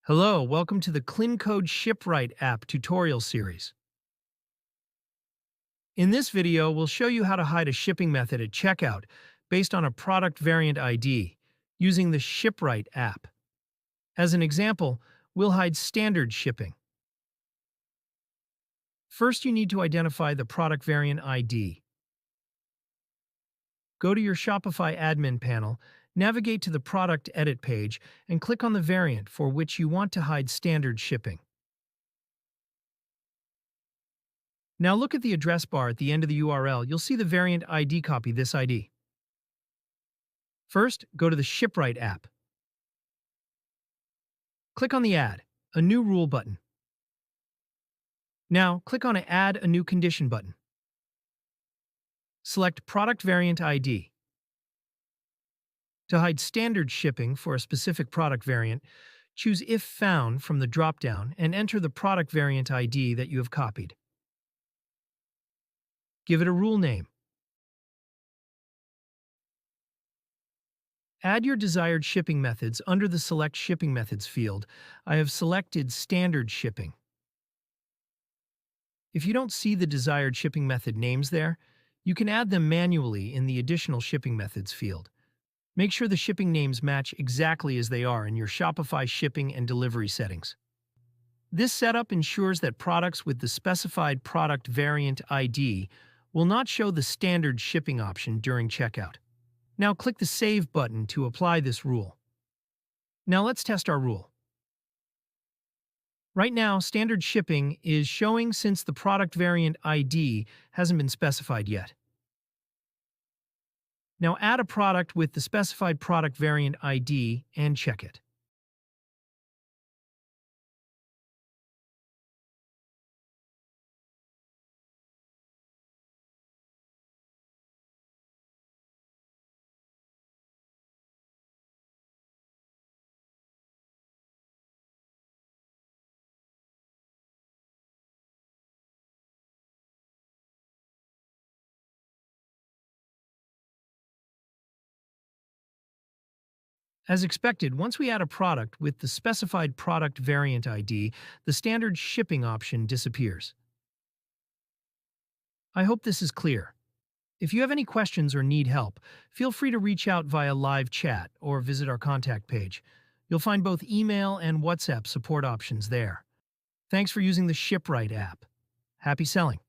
Hello, welcome to the KlinKode ShipRight app tutorial series. In this video, we'll show you how to hide a shipping method at checkout based on a product variant ID using the ShipRight app. As an example, we'll hide standard shipping. First, you need to identify the product variant ID. Go to your Shopify admin panel, navigate to the product edit page, and click on the variant for which you want to hide standard shipping. Now look at the address bar at the end of the URL. You'll see the variant ID. Copy this ID. First, go to the ShipRight app. Click on the Add a New Rule button. Now, click on Add a New Condition button. Select Product Variant ID. To hide standard shipping for a specific product variant, choose If Found from the drop-down and enter the product variant ID that you have copied. Give it a rule name. Add your desired shipping methods under the Select Shipping Methods field. I have selected Standard Shipping. If you don't see the desired shipping method names there, you can add them manually in the Additional Shipping Methods field. Make sure the shipping names match exactly as they are in your Shopify shipping and delivery settings. This setup ensures that products with the specified product variant ID will not show the standard shipping option during checkout. Now click the Save button to apply this rule. Now let's test our rule. Right now, standard shipping is showing since the product variant ID hasn't been specified yet. Now add a product with the specified product variant ID and check it. As expected, once we add a product with the specified product variant ID, the standard shipping option disappears. I hope this is clear. If you have any questions or need help, feel free to reach out via live chat or visit our contact page. You'll find both email and WhatsApp support options there. Thanks for using the ShipRight app. Happy selling!